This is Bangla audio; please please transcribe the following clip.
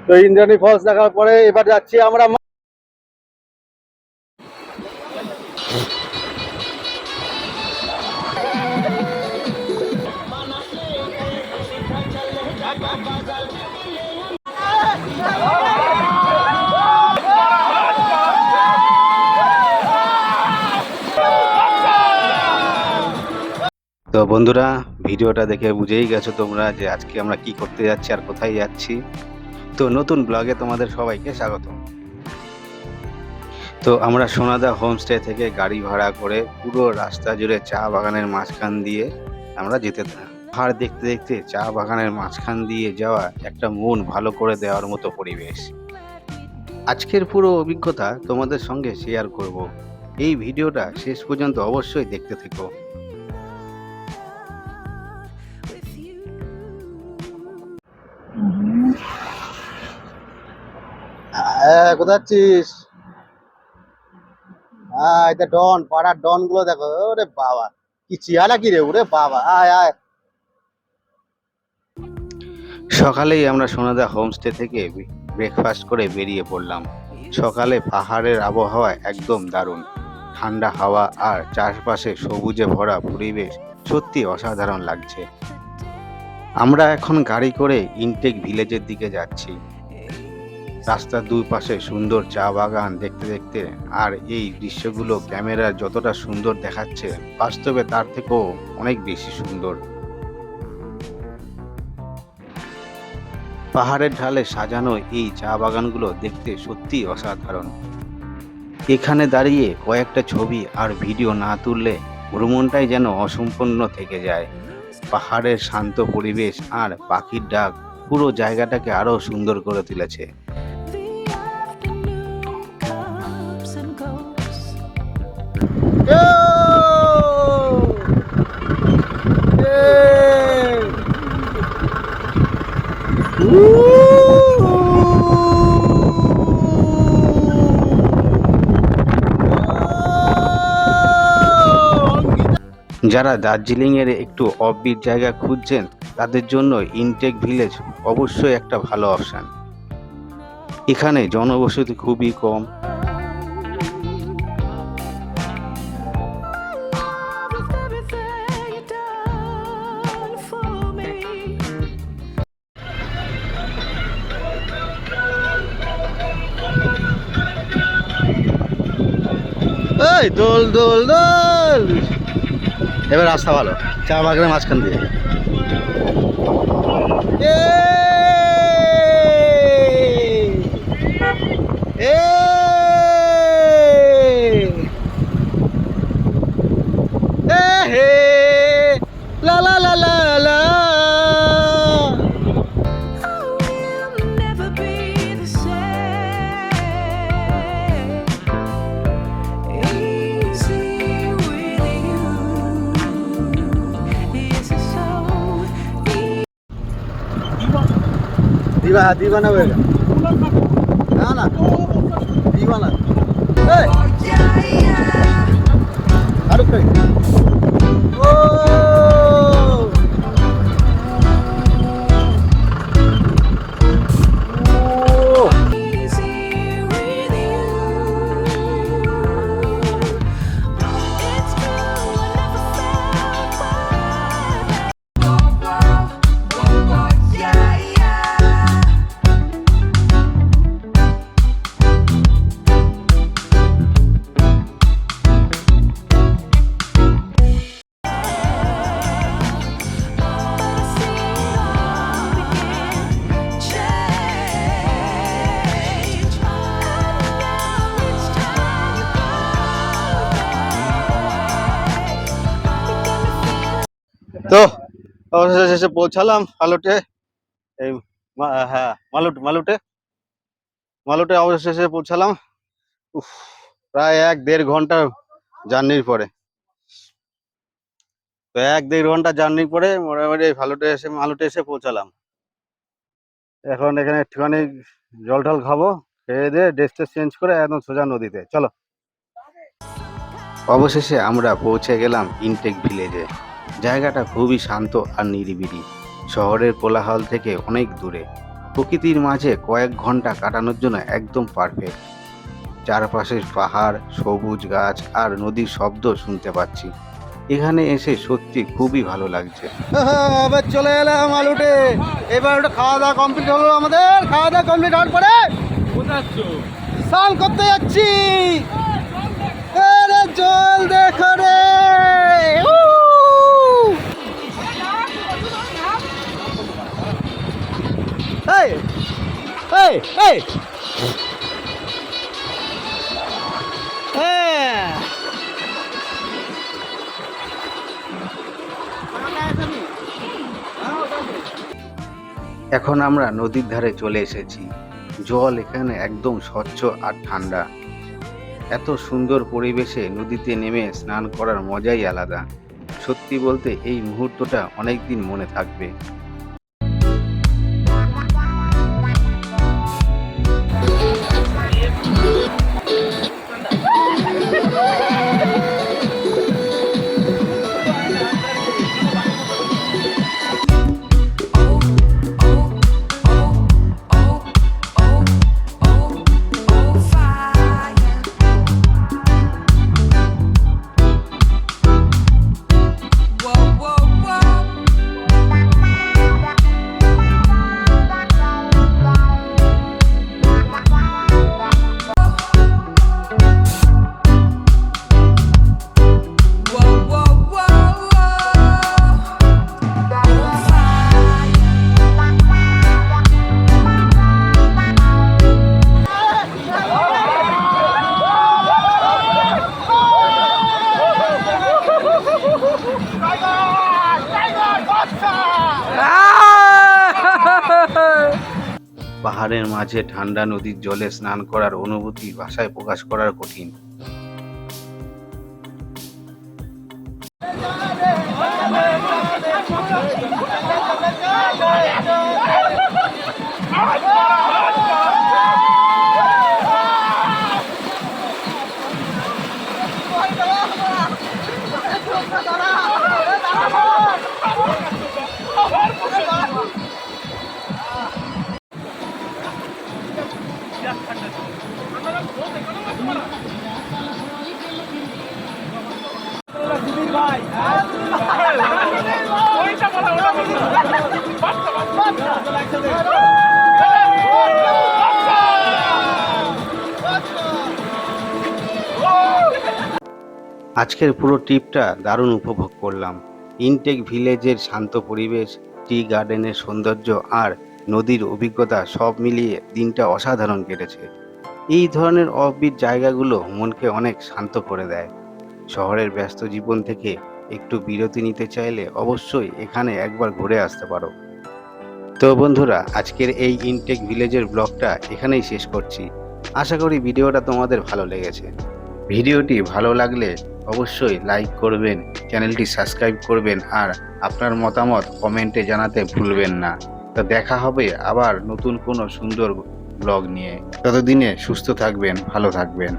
তো ইন্দ্রাণী ফলস দেখার পরে এবার যাচ্ছি আমরা তো বন্ধুরা, ভিডিওটা দেখে বুঝেই গেছো তোমরা যে আজকে আমরা কি করতে যাচ্ছি আর কোথায় যাচ্ছি। তো নতুন ব্লগে তোমাদের সবাইকে স্বাগত। তো আমরা সোনাদা হোমস্টে থেকে গাড়ি ভাড়া করে পুরো রাস্তা জুড়ে চা বাগানের মাঝখান দিয়ে আমরা যেতে থাকি। পাহাড় দেখতে দেখতে চা বাগানের মাঝখান দিয়ে যাওয়া একটা মন ভালো করে দেওয়ার মতো পরিবেশ। আজকের পুরো অভিজ্ঞতা তোমাদের সঙ্গে শেয়ার করব। এই ভিডিওটা শেষ পর্যন্ত অবশ্যই দেখতে থেকো। কোথায় যাচ্ছিস? এটা ডন, পাড়ার ডন গুলো দেখো। ওরে বাবা, কি চেহারা কি রে! ওরে বাবা, আয় আয়। সকালেই আমরা সোনাদা হোমস্টে থেকে ব্রেকফাস্ট করে বেরিয়ে পড়লাম। সকালে পাহাড়ের আবহাওয়া একদম দারুণ, ঠান্ডা হাওয়া আর চারপাশে সবুজে ভরা পরিবেশ সত্যি অসাধারণ লাগছে। আমরা এখন গাড়ি করে ইনটেক ভিলেজের দিকে যাচ্ছি। রাস্তার দুই পাশে সুন্দর চা বাগান দেখতে দেখতে আর এই দৃশ্যগুলো ক্যামেরায় যতটা সুন্দর দেখাচ্ছে, বাস্তবে তার থেকেও অনেক বেশি সুন্দর। পাহাড়ের ঢালে সাজানো এই চা বাগানগুলো দেখতে সত্যি অসাধারণ। এখানে দাঁড়িয়ে কয়েকটা ছবি আর ভিডিও না তুললে ভ্রমণটাই যেন অসম্পূর্ণ থেকে যায়। পাহাড়ের শান্ত পরিবেশ আর পাখির ডাক পুরো জায়গাটাকে আরো সুন্দর করে তুলেছে। যারা দার্জিলিংয়ের একটু অফবিট জায়গা খুঁজছেন, তাদের জন্য ইনটেক ভিলেজ অবশ্যই একটা ভালো অপশান। এখানে জনবসতি খুবই কম। এই দোল দোল দোল। এবার রাস্তা ভালো, চা বাগানের মাঝখান দিয়ে। লা লা লা লা লা। दीवाना होएगा ना ना दीवाना शाहरुख खान ओ তো অবশেষে শেষে পৌঁছালাম মালুটে। এই হ্যাঁ, মালুটে মালুটে অবশেষে পৌঁছালাম। প্রায় 1-1.5 ঘন্টা জার্নির পরে। তো 1-1.5 ঘন্টা জার্নি করে মোটামুটি মালুটে এসে পৌঁছালাম। এখন এখানে একটুখানি জল টল খাবো, খেয়ে দিয়ে ড্রেসটা চেঞ্জ করে একদম সোজা নদীতে। চলো। অবশেষে আমরা পৌঁছে গেলাম ইনটেক ভিলেজে। জায়গাটা খুবই শান্ত আর নিরিবিলি, শহরের কোলাহল থেকে অনেক দূরে। প্রকৃতির মাঝে কয়েক ঘন্টা কাটানোর জন্য একদম পারফেক্ট। চারপাশের পাহাড়, সবুজ গাছ আর নদীর শব্দ শুনতে পাচ্ছি। এখানে এসে সত্যি খুবই ভালো লাগছে। এবার চলে এলাম আলুটে। এবার ওটা খাওয়া দাওয়া কমপ্লিট হলো আমাদের। খাওয়া দাওয়া কমপ্লিট হওয়ার পরে স্নান করতে যাচ্ছি। আরে জল দেখো রে। এই এই এই এখন আমরা নদীর ধারে চলে এসেছি। জল এখানে একদম স্বচ্ছ আর ঠান্ডা। এত সুন্দর পরিবেশে নদীতে নেমে স্নান করার মজাই আলাদা। সত্যি বলতে এই মুহূর্তটা অনেক দিন মনে থাকবে। পাহাড়ের মাঝে ঠান্ডা নদীর জলে স্নান করার অনুভূতি ভাষায় প্রকাশ করার কঠিন। আজকের পুরো ট্রিপটা দারুণ উপভোগ করলাম। ইনটেক ভিলেজের শান্ত পরিবেশ, টি গার্ডেনের সৌন্দর্য আর নদীর অভিজ্ঞতা সব মিলিয়ে দিনটা অসাধারণ কেটেছে। এই ধরনের অফবিট জায়গাগুলো মনকে অনেক শান্ত করে দেয়। শহরের ব্যস্ত জীবন থেকে একটু বিরতি নিতে চাইলে অবশ্যই এখানে একবার ঘুরে আসতে পারো। তো বন্ধুরা, আজকের এই ইনটেক ভিলেজের ব্লগটা এখানেই শেষ করছি। আশা করি ভিডিওটা তোমাদের ভালো লেগেছে। ভিডিওটি ভালো লাগলে অবশ্যই লাইক করবেন, চ্যানেলটি সাবস্ক্রাইব করবেন আর আপনার মতামত কমেন্টে জানাতে ভুলবেন না। তো দেখা হবে আবার নতুন কোনো সুন্দর ব্লগ নিয়ে। ততদিনে সুস্থ থাকবেন, ভালো থাকবেন।